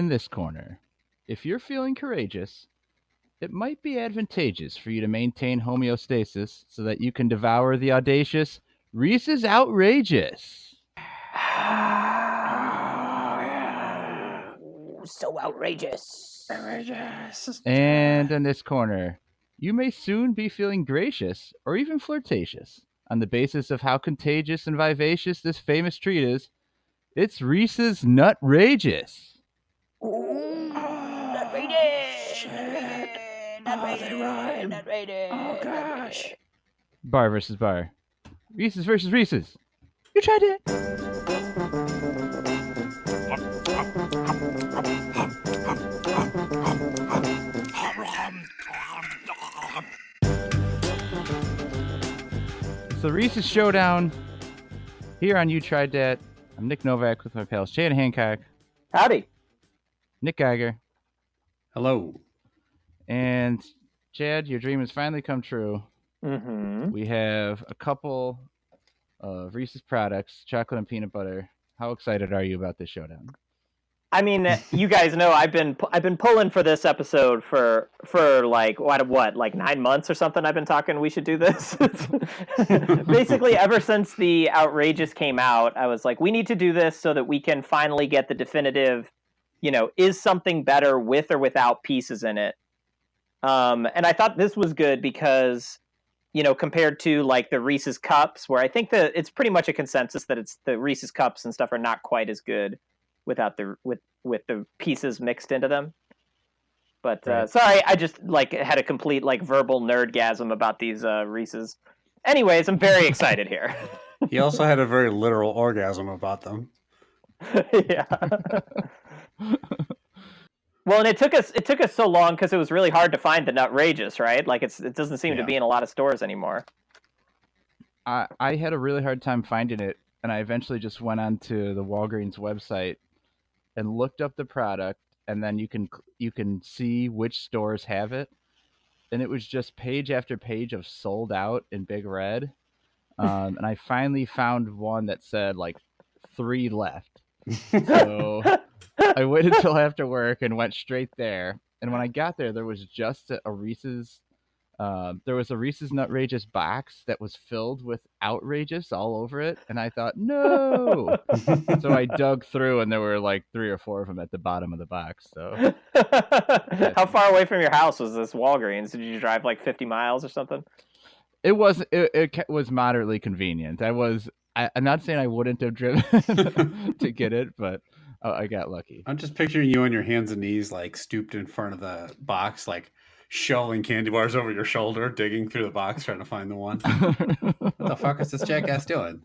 in this corner, if you're feeling courageous, it might be advantageous for you to maintain homeostasis so that you can devour the audacious Reese's Outrageous. So outrageous. And in this corner, you may soon be feeling gracious or even flirtatious. On the basis of how contagious and vivacious this famous treat is, it's Reese's Nutrageous. Nutrageous. Oh, gosh. Bar versus bar. Reese's versus Reese's. You tried it. So Reese's Showdown here on You Tried Dat. I'm Nick Novak with my pals Shannon Hancock, Howdy. Nick Geiger, Hello. and Chad. Your dream has finally come true. Mm-hmm. We have a couple of Reese's products, chocolate and peanut butter. How excited are you about this showdown? I mean, you guys know I've been pulling for this episode for like what like 9 months or something. I've been talking we should do this. Basically, ever since the Outrageous came out, I was like, we need to do this so that we can finally get the definitive, is something better with or without pieces in it. And I thought this was good because, compared to like the Reese's Cups, where I think that it's pretty much a consensus that it's the Reese's Cups and stuff are not quite as good without the with the pieces mixed into them. But Right. sorry, I just had a complete verbal nerdgasm about these Reese's. Anyways, I'm very excited here. He also had a very literal orgasm about them. Yeah. Well, and it took us so long because it was really hard to find the Nutrageous, right? Like it doesn't seem to be in a lot of stores anymore. I had a really hard time finding it, and I eventually just went onto the Walgreens website and looked up the product, and then you can see which stores have it, and it was just page after page of sold out in big red. And I finally found one that said 3 left. So I waited till after work and went straight there. And when I got there, there was just a Reese's. There was a Reese's Nutrageous box that was filled with Outrageous all over it, and I thought, no. So I dug through, and there were 3 or 4 of them at the bottom of the box. So How far away from your house was this Walgreens? Did you drive 50 miles or something? it was moderately convenient. I'm not saying I wouldn't have driven to get it, but I got lucky. I'm just picturing you on your hands and knees, stooped in front of the box, shoveling candy bars over your shoulder, digging through the box, trying to find the one. What the fuck is this jackass doing?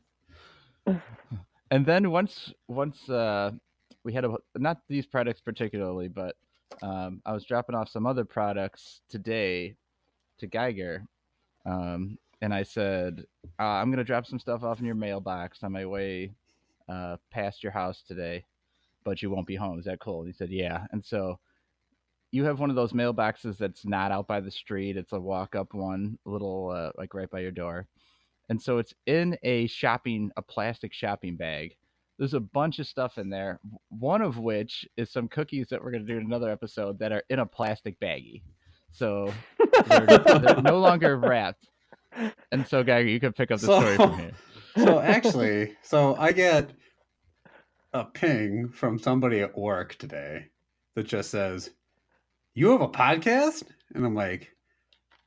And then once we had not these products particularly, but I was dropping off some other products today to Geiger, and I said, I'm going to drop some stuff off in your mailbox on my way past your house today, but you won't be home. Is that cool? And he said, yeah. And so you have one of those mailboxes that's not out by the street. It's a walk-up one, a little right by your door. And so it's in a plastic shopping bag. There's a bunch of stuff in there, one of which is some cookies that we're going to do in another episode that are in a plastic baggie. So they're no longer wrapped. And so, Geiger, you can pick up the story from here. So actually, I get a ping from somebody at work today that just says, "You have a podcast?" And I'm like,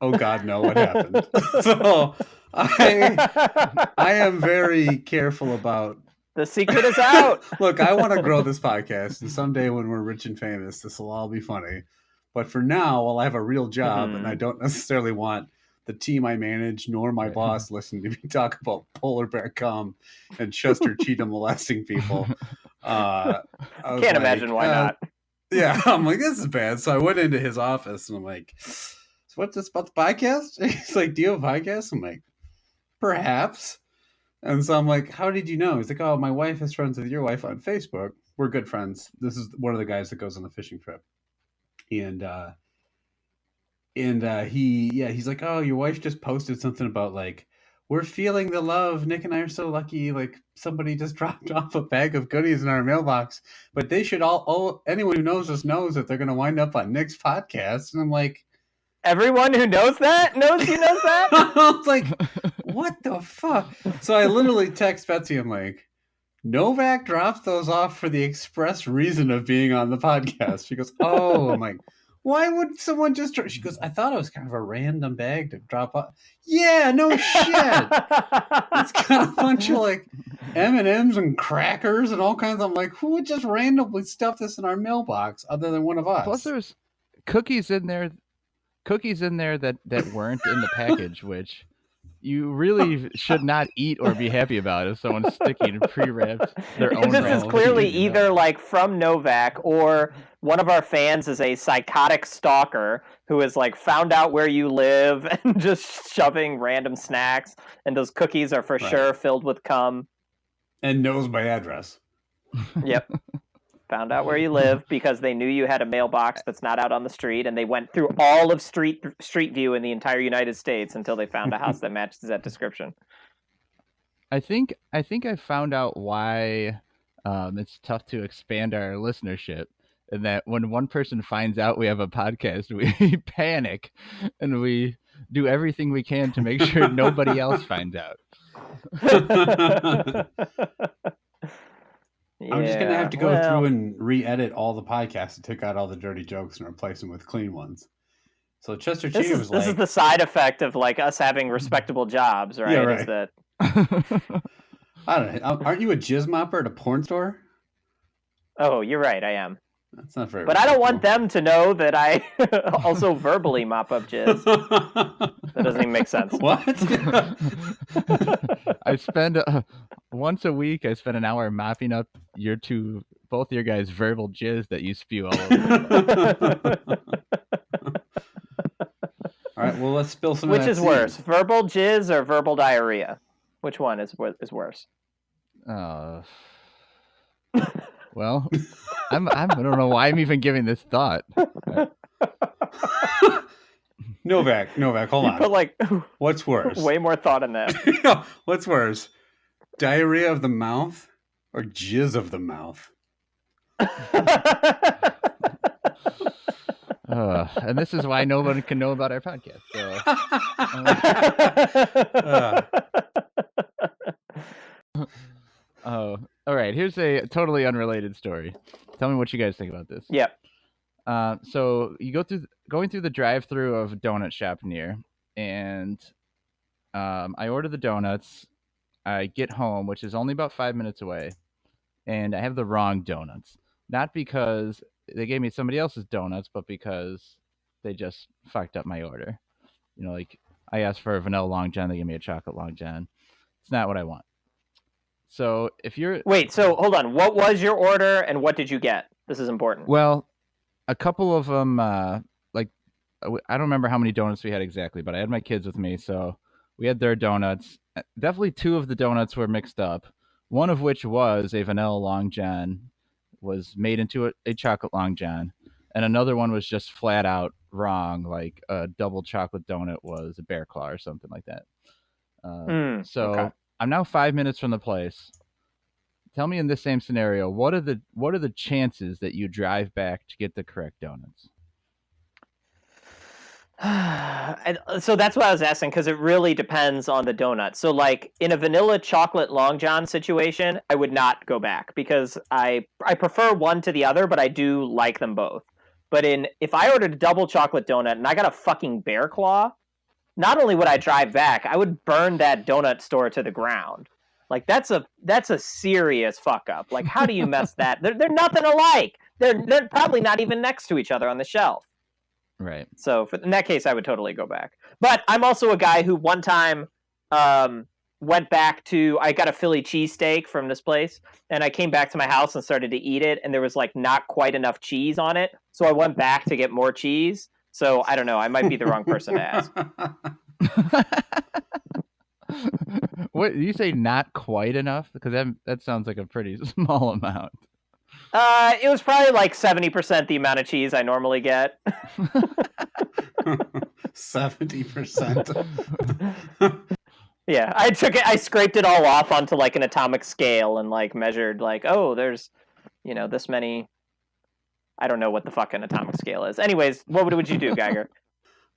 "Oh God, no! What happened?" So I am very careful about. The secret is out. Look, I want to grow this podcast, and someday when we're rich and famous, this will all be funny. But for now, while I have a real job, and I don't necessarily want the team I manage nor my boss listening to me talk about polar bear cum and Chester Cheatham molesting people. Can't imagine why not. Yeah, I'm like, this is bad. So I went into his office and I'm like, so what's this about the podcast? He's like, do you have a podcast? I'm like, perhaps. And so I'm like, how did you know? He's like, oh, my wife is friends with your wife on Facebook. We're good friends. This is one of the guys that goes on the fishing trip. And he's like, oh, your wife just posted something about we're feeling the love. Nick and I are so lucky. Like somebody just dropped off a bag of goodies in our mailbox, but they should anyone who knows us knows that they're going to wind up on Nick's podcast. And I'm like, everyone who knows that knows he knows that. I was like, what the fuck? So I literally text Betsy. I'm like, Novak drops those off for the express reason of being on the podcast. She goes, oh, I'm like, why would someone just... She goes, I thought it was kind of a random bag to drop off. Yeah, no shit. It's got a bunch of like M&Ms and crackers and all kinds. I'm like, who would just randomly stuff this in our mailbox other than one of us? Plus, there's cookies in there that weren't in the package, which you really should not eat or be happy about if someone's sticking pre-wrapped their own. This is clearly either like from Novak, or one of our fans is a psychotic stalker who has like found out where you live and just shoving random snacks, and those cookies are for sure filled with cum. And knows my address. Yep. Found out where you live because they knew you had a mailbox that's not out on the street, and they went through all of Street View in the entire United States until they found a house that matches that description. I think I found out why it's tough to expand our listenership, and that when one person finds out we have a podcast, we panic and we do everything we can to make sure nobody else finds out. Yeah, I'm just going to have to go through and re-edit all the podcasts and take out all the dirty jokes and replace them with clean ones. So Chester Cheetah was like... This is the side effect of like us having respectable jobs, right? Yeah, right. Is that... I don't know. Aren't you a jizz mopper at a porn store? Oh, you're right. I am. That's not very... But I don't want them to know that I also verbally mop up jizz. That doesn't even make sense. What? I spend... once a week, I spend an hour mopping up both your guys' verbal jizz that you spew all over. All right, well, let's spill some Which of that is worse, verbal jizz or verbal diarrhea? Which one is worse? Well, I don't know why I'm even giving this thought. Novak, hold on. Put like what's worse? Way more thought in that. What's worse? Diarrhea of the mouth or jizz of the mouth? And this is why no one can know about our podcast. So. All right. Here's a totally unrelated story. Tell me what you guys think about this. Yep. So you going through the drive-through of a donut shop near, and I order the donuts. I get home, which is only about 5 minutes away, and I have the wrong donuts. Not because they gave me somebody else's donuts, but because they just fucked up my order. You know, like I asked for a vanilla Long John, they gave me a chocolate Long John. It's not what I want. So if you're... Wait, so hold on. What was your order and what did you get? This is important. Well, a couple of them, I don't remember how many donuts we had exactly, but I had my kids with me, so we had their donuts. Definitely two of the donuts were mixed up. One of which was a vanilla Long John, was made into a chocolate Long John, and another one was just flat out wrong, like a double chocolate donut was a Bear Claw or something like that. Okay. I'm now 5 minutes from the place. Tell me, in this same scenario, what are the chances that you drive back to get the correct donuts? So that's what I was asking, because it really depends on the donut. So like in a vanilla chocolate Long John situation, I would not go back because I prefer one to the other, but I do like them both. But if I ordered a double chocolate donut and I got a fucking Bear Claw, not only would I drive back, I would burn that donut store to the ground. Like that's a serious fuck up. Like how do you mess that? They're nothing alike. They're probably not even next to each other on the shelf. Right. So in that case, I would totally go back. But I'm also a guy who one time went back to, I got a Philly cheesesteak from this place, and I came back to my house and started to eat it, and there was like not quite enough cheese on it. So I went back to get more cheese. So I don't know. I might be the wrong person to ask. What you say? Not quite enough? Because that sounds like a pretty small amount. It was probably like 70% the amount of cheese I normally get. 70%. Yeah, I scraped it all off onto like an atomic scale and like measured like, oh, there's, this many. I don't know what the fucking atomic scale is. Anyways, what would you do, Geiger?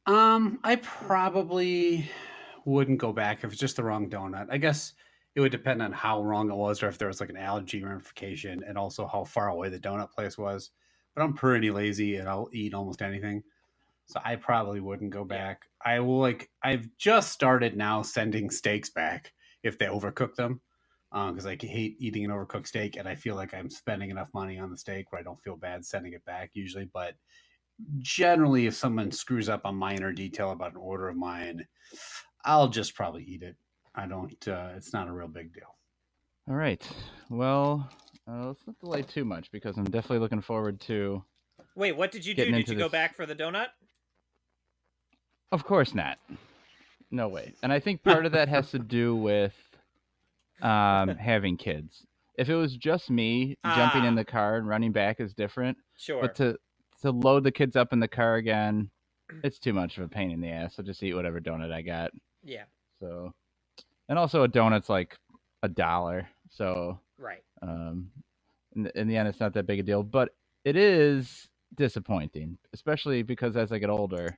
I probably wouldn't go back if it's just the wrong donut. I guess it would depend on how wrong it was or if there was like an allergy ramification and also how far away the donut place was. But I'm pretty lazy and I'll eat almost anything. So I probably wouldn't go back. I will I've just started now sending steaks back if they overcook them. Because I hate eating an overcooked steak and I feel like I'm spending enough money on the steak where I don't feel bad sending it back usually. But generally, if someone screws up a minor detail about an order of mine, I'll just probably eat it. I don't. It's not a real big deal. All right. Well, let's not delay too much because I'm definitely looking forward to. Wait, what did you do? Did you go back for the donut? Of course not. No way. And I think part of that has to do with having kids. If it was just me jumping in the car and running back is different. Sure. But to load the kids up in the car again, it's too much of a pain in the ass. I'll just eat whatever donut I got. Yeah. So, and also a donut's like $1. So right. In the end, it's not that big a deal. But it is disappointing, especially because as I get older,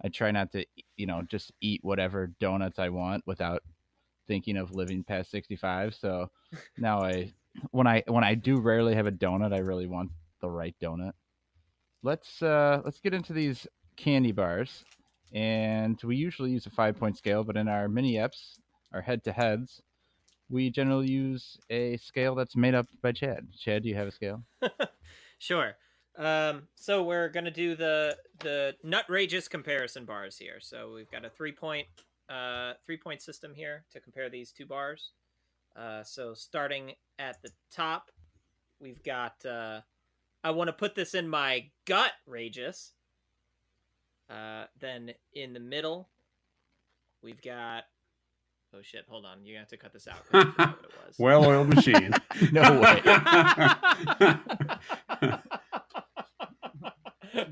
I try not to, just eat whatever donuts I want without thinking of living past 65. So now when I do rarely have a donut, I really want the right donut. Let's get into these candy bars, and we usually use a 5-point scale, but in our mini eps, our head-to-heads, we generally use a scale that's made up by Chad. Chad, do you have a scale? Sure. So we're gonna do the Nutrageous comparison bars here. So we've got a 3-point system here to compare these two bars. So starting at the top, we've got I want to put this in my gut rageous. Then in the middle, we've got. Oh shit! Hold on, you have to cut this out. I forgot what it was. Well-oiled machine. No way.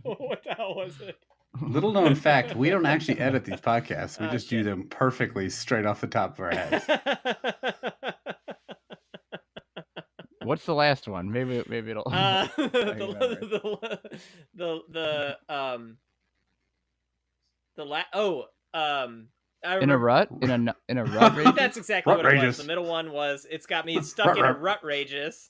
What the hell was it? Little known fact: we don't actually edit these podcasts. We just do them perfectly straight off the top of our heads. What's the last one? Maybe it'll. In a rut? In a rut rageous? That's exactly what it was. The middle one was it's got me stuck in a rut rageous.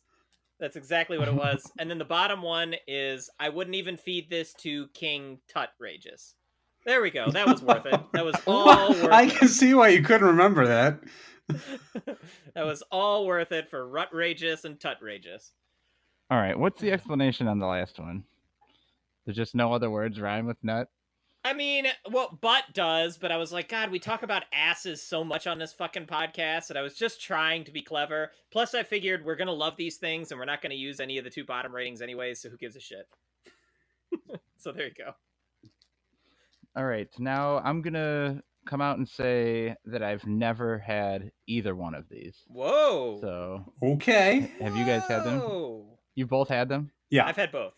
That's exactly what it was. And then the bottom one is I wouldn't even feed this to King Tut rageous. There we go. That was worth it. That was all worth it. I can see why you couldn't remember that. That was all worth it for rut rageous and tut rageous. All right. What's the explanation on the last one? There's just no other words rhyme with nut? I mean, well, butt does, but I was like, God, we talk about asses so much on this fucking podcast that I was just trying to be clever. Plus, I figured we're going to love these things and we're not going to use any of the two bottom ratings anyways, so who gives a shit? So there you go. All right. Now I'm going to come out and say that I've never had either one of these. Whoa. So okay. Have you guys had them? You both had them? Yeah. I've had both.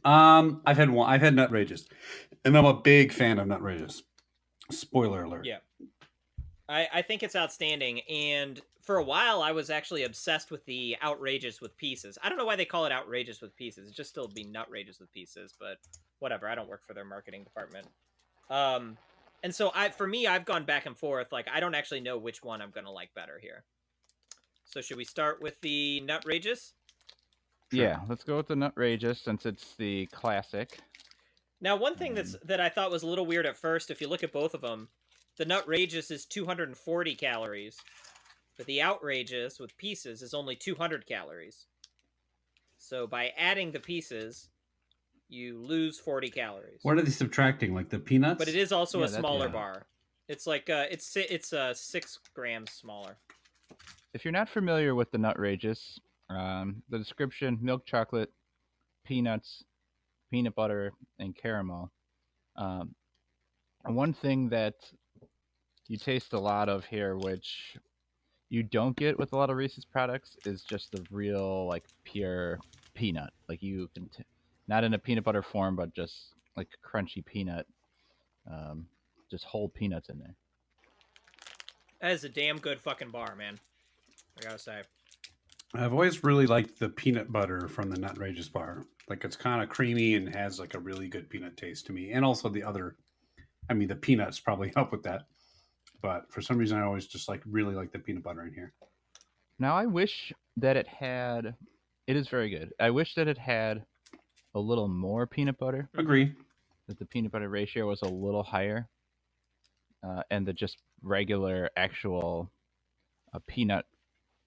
I've had one. I've had Nutrageous, and I'm a big fan of Nutrageous. Spoiler alert. Yeah. I think it's outstanding, and for a while I was actually obsessed with the Outrageous with Pieces. I don't know why they call it Outrageous with Pieces. It just still be Nutrageous with Pieces, but whatever. I don't work for their marketing department. And so for me, I've gone back and forth. Like, I don't actually know which one I'm going to like better here. So should we start with the Nutrageous? Yeah, let's go with the Nutrageous since it's the classic. Now, one thing that I thought was a little weird at first, if you look at both of them, the Nutrageous is 240 calories, but the Outrageous with Pieces is only 200 calories. So by adding the pieces, you lose 40 calories. What are they subtracting? Like the peanuts? But it is also a smaller bar. It's like it's 6 grams smaller. If you're not familiar with the Nutrageous, the description: milk chocolate, peanuts, peanut butter, and caramel. One thing that you taste a lot of here, which you don't get with a lot of Reese's products, is just the real, like, pure peanut. Like, you can not in a peanut butter form, but just like crunchy peanut, just whole peanuts in there. That is a damn good fucking bar, man. I gotta say. I've always really liked the peanut butter from the Nutrageous bar. Like it's kind of creamy and has like a really good peanut taste to me. And also the other, I mean, the peanuts probably help with that. But for some reason, I always just like really like the peanut butter in here. Now I wish that it had. It is very good. I wish that it had a little more peanut butter. Agree. That the peanut butter ratio was a little higher, and the just regular actual peanut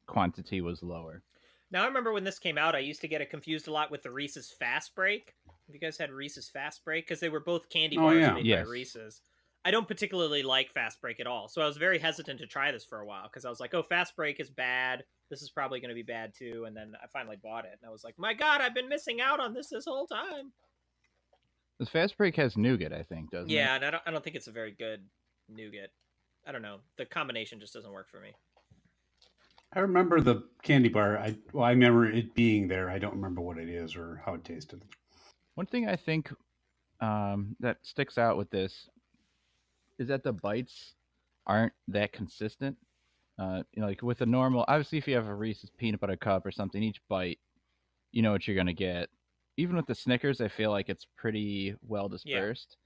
quantity was lower. Now I remember when this came out, I used to get it confused a lot with the Reese's Fast Break. Have you guys had Reese's Fast Break? Because they were both candy bars made by Yes. Reese's. I don't particularly like Fast Break at all, so I was very hesitant to try this for a while because I was like, "Oh, Fast Break is bad. This is probably going to be bad too." And then I finally bought it, and I was like, "My God, I've been missing out on this whole time." The Fast Break has nougat, I think, doesn't it? Yeah, and I don't think it's a very good nougat. I don't know. The combination just doesn't work for me. I remember the candy bar. I remember it being there. I don't remember what it is or how it tasted. One thing I think that sticks out with this is that the bites aren't that consistent. Like with a normal, obviously, if you have a Reese's peanut butter cup or something, each bite, you know what you're gonna get. Even with the Snickers, I feel like it's pretty well dispersed.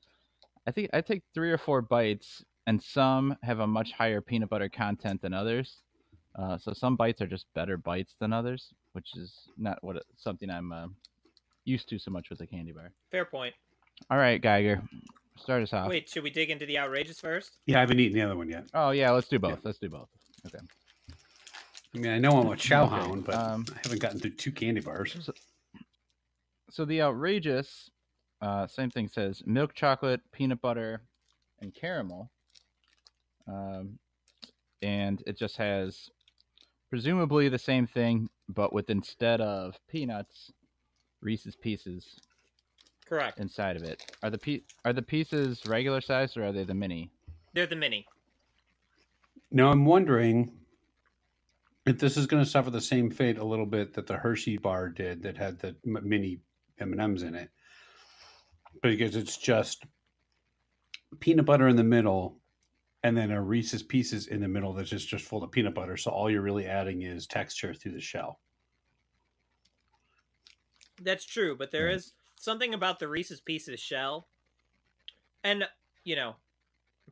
I think I take 3 or 4 bites, and some have a much higher peanut butter content than others. So some bites are just better bites than others, which is not something I'm used to so much with a candy bar. Fair point. All right, Geiger, start us off. Wait, should we dig into the outrageous first? Yeah, I haven't eaten the other one yet. Oh yeah, let's do both. Yeah. Let's do both. Okay. I mean, I know I'm a Chowhound, Okay, but I haven't gotten through 2 candy bars. So the outrageous, same thing, says milk chocolate, peanut butter, and caramel. And it just has presumably the same thing, but with instead of peanuts, Reese's Pieces Correct. inside of it. Are the pieces regular size or are they the mini? They're the mini. Now I'm wondering if this is going to suffer the same fate a little bit that the Hershey bar did that had the mini M&Ms in it. Because it's just peanut butter in the middle and then a Reese's Pieces in the middle that's just full of peanut butter. So all you're really adding is texture through the shell. That's true, but there is something about the Reese's Pieces shell. And,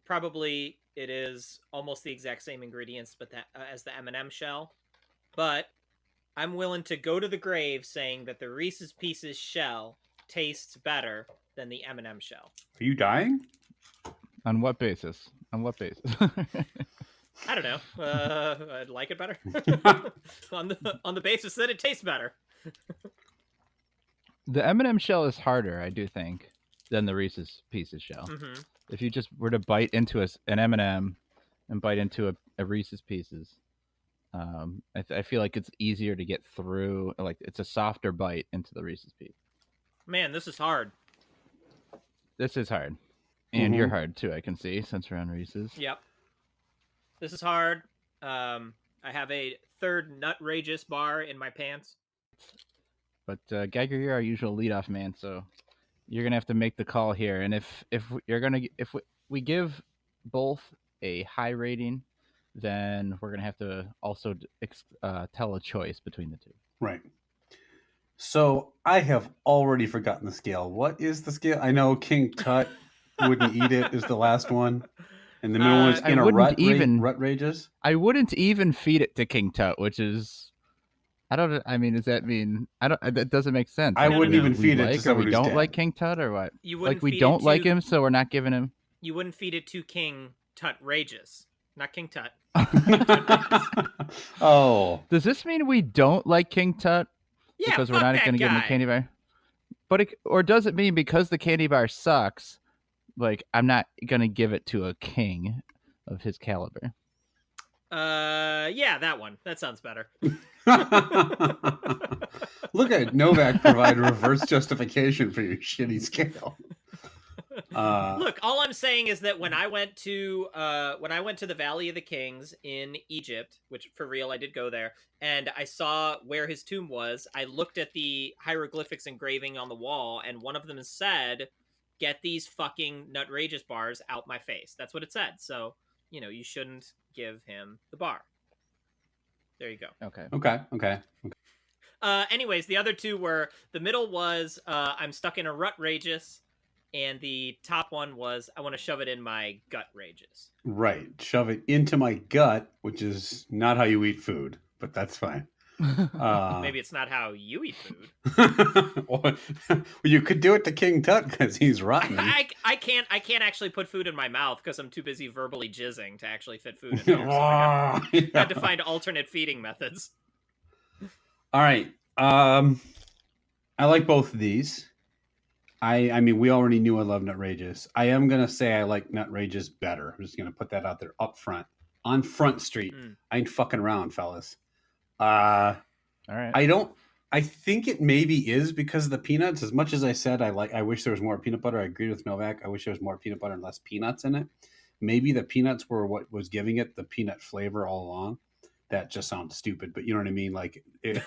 probably it is almost the exact same ingredients but as the M&M shell. But I'm willing to go to the grave saying that the Reese's Pieces shell tastes better than the M&M shell. Are you dying? On what basis? On what basis? I don't know. I'd like it better. on the basis that it tastes better. The M&M shell is harder, I do think, than the Reese's Pieces shell. Mm-hmm. If you just were to bite into an M&M and bite into a Reese's Pieces, I feel like it's easier to get through. Like it's a softer bite into the Reese's Piece. Man, this is hard. This is hard, and you're hard too. I can see since we're on Reese's. Yep. This is hard. I have a third Nutrageous bar in my pants. But Geiger, you're our usual leadoff man, so you're gonna have to make the call here. And if we give both a high rating, then we're gonna have to also tell a choice between the two. Right. So I have already forgotten the scale. What is the scale? I know King Tut wouldn't eat it is the last one. And the middle one is in a Rutrageous. I wouldn't even feed it to King Tut, which is does that mean that doesn't make sense. I wouldn't even feed it to someone we who's don't dead. like King Tut or what? You wouldn't like we feed don't it like to- him, so we're not giving him. You wouldn't feed it to King Tutrageous, not King Tut. Oh. Does this mean we don't like King Tut? Yeah, Because we're fuck not that going to give him a guy. candy bar. Or does it mean because the candy bar sucks, like I'm not going to give it to a king of his caliber? Yeah, that one. That sounds better. Look at Novak provide reverse justification for your shitty scale. Look, all I'm saying is that when I went to the Valley of the Kings in Egypt, which for real I did go there, and I saw where his tomb was, I looked at the hieroglyphics engraving on the wall, and one of them said, "Get these fucking Nutrageous bars out my face." That's what it said. So, you shouldn't give him the bar. There you go. Okay. Anyways, the other two were, the middle was I'm stuck in a rut rageous, and the top one was I want to shove it in my gut rageous. Right. Shove it into my gut, which is not how you eat food, but that's fine. Maybe it's not how you eat food. Well, you could do it to King Tut because he's rotten. I can't actually put food in my mouth because I'm too busy verbally jizzing to actually fit food in there. So I had to find alternate feeding methods. All right. I like both of these. I mean, we already knew I love Nutrageous. I am gonna say I like Nutrageous better. I'm just gonna put that out there up front, on Front Street. I ain't fucking around, fellas. All right. I think it maybe is because of the peanuts. As much as I said I wish there was more peanut butter. I agree with Novak. I wish there was more peanut butter and less peanuts in it. Maybe the peanuts were what was giving it the peanut flavor all along. That just sounds stupid, but you know what I mean? Like, maybe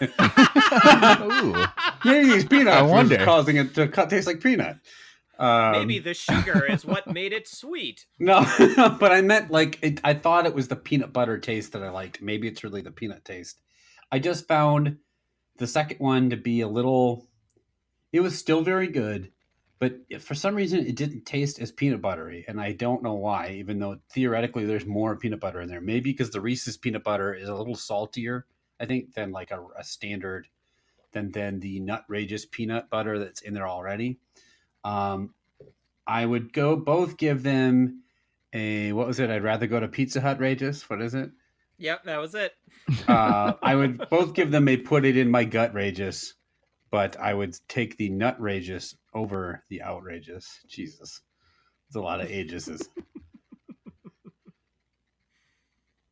these peanuts was causing it to taste like peanut. Maybe the sugar is what made it sweet. No, but I meant like I thought it was the peanut butter taste that I liked. Maybe it's really the peanut taste. I just found the second one to be a little. It was still very good, but for some reason it didn't taste as peanut buttery, and I don't know why. Even though theoretically there's more peanut butter in there, maybe because the Reese's peanut butter is a little saltier, I think, than like a standard, than the Nutrageous peanut butter that's in there already. I would give them a, what was it? I'd rather go to Pizza Hut Rageous. What is it? Yep, that was it. I would both give them a put it in my gut Rageous, but I would take the Nutrageous over the outrageous. Jesus. It's a lot of ageses.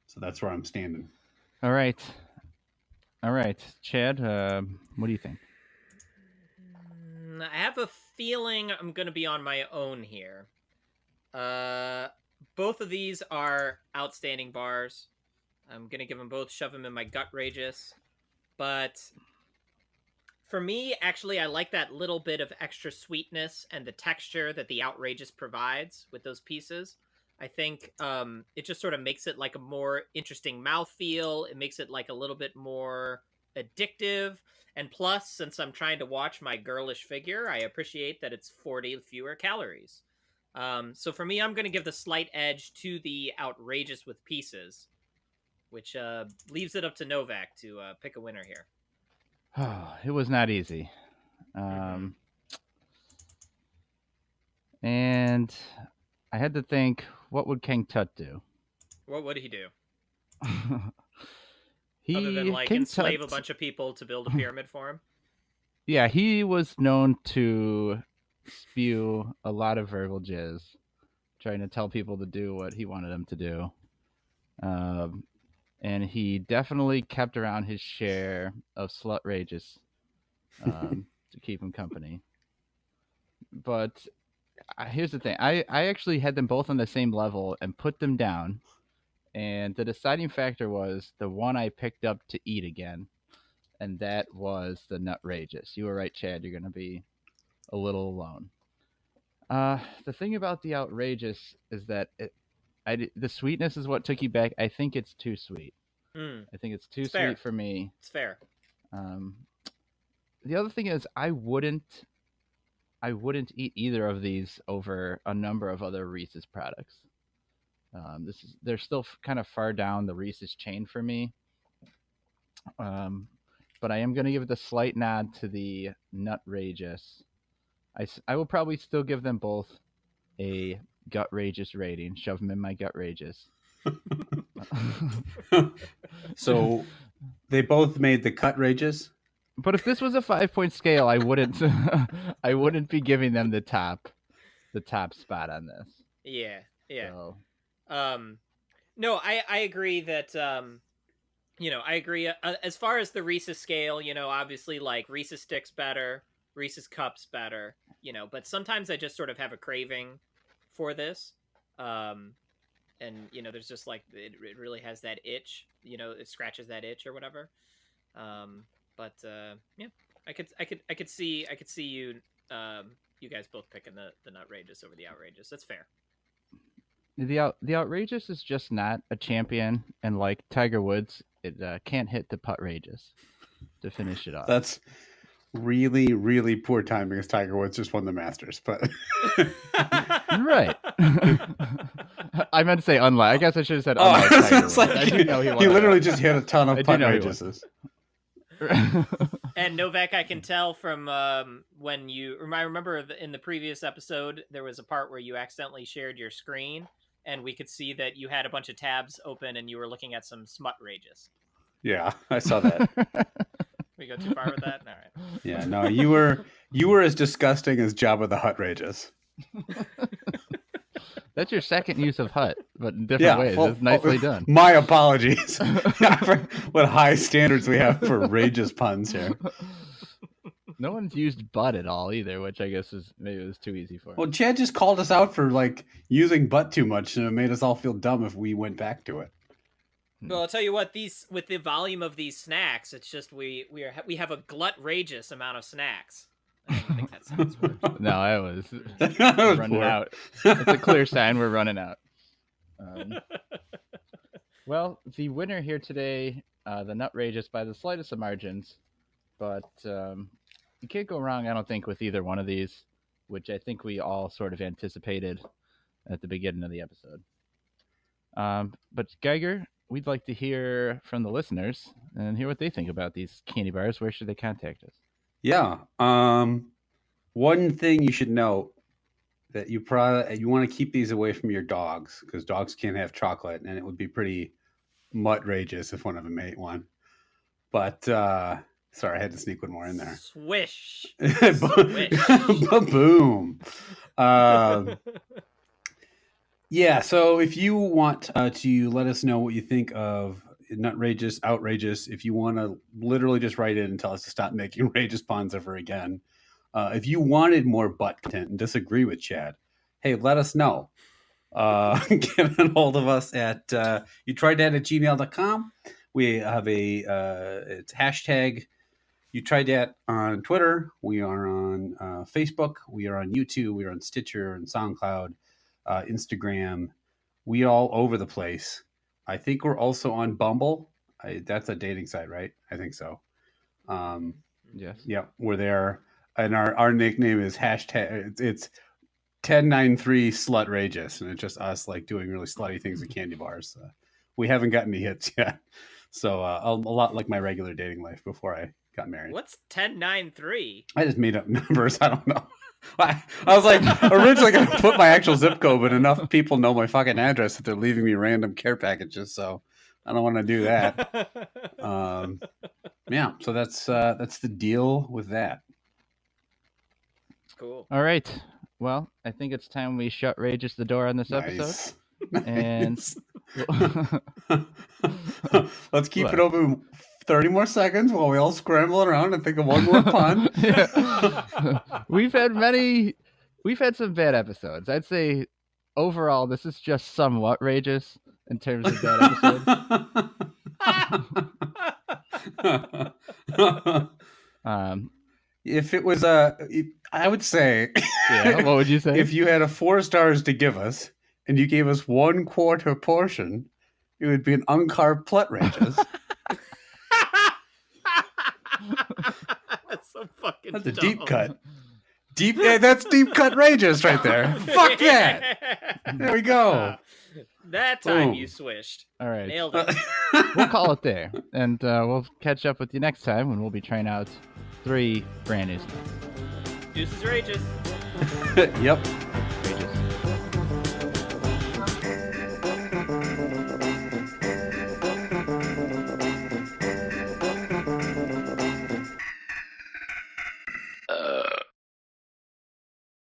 So that's where I'm standing. All right. Chad, what do you think? I have a feeling I'm going to be on my own here. Both of these are outstanding bars. I'm going to give them both, shove them in my gut rageous. But for me, actually, I like that little bit of extra sweetness and the texture that the outrageous provides with those pieces. I think it just sort of makes it like a more interesting mouthfeel. It makes it like a little bit more addictive. And plus, since I'm trying to watch my girlish figure, I appreciate that it's 40 fewer calories. So for me, I'm going to give the slight edge to the outrageous with pieces, which leaves it up to Novak to pick a winner here. Oh, it was not easy. And I had to think, what would King Tut do? What would he do? Other than like enslave a bunch of people to build a pyramid for him? Yeah, he was known to spew a lot of verbal jizz, trying to tell people to do what he wanted them to do. And he definitely kept around his share of slut rages to keep him company. But here's the thing. I actually had them both on the same level and put them down. And the deciding factor was the one I picked up to eat again. And that was the Nutrageous. You were right, Chad. You're going to be a little alone. The thing about the outrageous is that the sweetness is what took you back. I think it's too sweet. I think it's too sweet for me. It's fair. The other thing is I wouldn't eat either of these over a number of other Reese's products. They're still kind of far down the Reese's chain for me. But I am going to give the slight nod to the Nutrageous. I will probably still give them both a gut rageous rating. Shove them in my gut rageous. So they both made the cut rageous. But if this was a 5-point scale, I wouldn't I wouldn't be giving them the top spot on this. Yeah. So. No, I agree that I agree as far as the Reese's scale, obviously like Reese's Sticks better, Reese's Cups better, but sometimes I just sort of have a craving for this. And there's just like it really has that itch, it scratches that itch or whatever. But yeah, I could see you you guys both picking the Nutrageous over the outrageous. That's fair. The outrageous is just not a champion, and like Tiger Woods, it can't hit the putt-rageous to finish it off. That's really, really poor timing as Tiger Woods just won the Masters. But Right. I meant to say unlike. I guess I should have said oh, unlike Tiger it's Woods. like I do know he won. he literally it. just hit a ton I of do putt know he won. rages. And Novak, I can tell from when you. I remember in the previous episode, there was a part where you accidentally shared your screen, and we could see that you had a bunch of tabs open, and you were looking at some smut rages. Yeah, I saw that. We go too far with that. All right. Yeah, no, you were as disgusting as Jabba the Hutt rages. That's your second use of hut, but in different ways. It's nicely done. My apologies. What high standards we have for rageous puns here. No one's used butt at all either, which I guess is maybe it was too easy for him. Well, Chad just called us out for like using butt too much, and it made us all feel dumb if we went back to it. Well, I'll tell you what. With the volume of these snacks, it's just we have a glut-rageous amount of snacks. I don't think that sounds right. No, I was That was running poor. out. It's a clear sign we're running out. Well, the winner here today, the Nutrageous by the slightest of margins, but you can't go wrong, I don't think, with either one of these, which I think we all sort of anticipated at the beginning of the episode. But Geiger, we'd like to hear from the listeners and hear what they think about these candy bars. Where should they contact us? Yeah. One thing you should know that you want to keep these away from your dogs because dogs can't have chocolate, and it would be pretty mutt-rageous if one of them ate one. But sorry, I had to sneak one more in there. Swish. Boom. Yeah, so if you want to let us know what you think of Nutrageous, Outrageous, if you want to literally just write in and tell us to stop making rageous puns ever again. If you wanted more butt content and disagree with Chad, hey, let us know. Get a hold of us at youtrydat@gmail.com. We have it's hashtag You Tried Dat on Twitter. We are on Facebook. We are on YouTube. We are on Stitcher and SoundCloud, Instagram. We all over the place. I think we're also on Bumble. That's a dating site, right? I think so. Yes. Yeah, we're there. And our nickname is hashtag. It's 1093 Slutrageous, and it's just us like doing really slutty things with candy bars. We haven't gotten any hits yet, so a lot like my regular dating life before I got married. What's 1093? I just made up numbers. I don't know. I was like originally going to put my actual zip code, but enough people know my fucking address that they're leaving me random care packages, so I don't want to do that. Yeah, so that's the deal with that. Cool. All right. Well, I think it's time we shut Rageous the door on this episode. And let's keep What? it open 30 more seconds while we all scramble around and think of one more pun. Yeah. We've had some bad episodes. I'd say overall this is just somewhat Rageous in terms of bad episodes. If it was I would say, Yeah, what would you say? if you had 4 stars to give us and you gave us 1/4 portion, it would be an uncarved plut rages. That's so fucking That's a dumb. deep cut. That's deep cut rages right there. Fuck that. There we go. That time Boom. you swished. All right. Nailed it. We'll call it there. And we'll catch up with you next time when we'll be trying out 3 brand new stuff. Deuces Rages. Yep.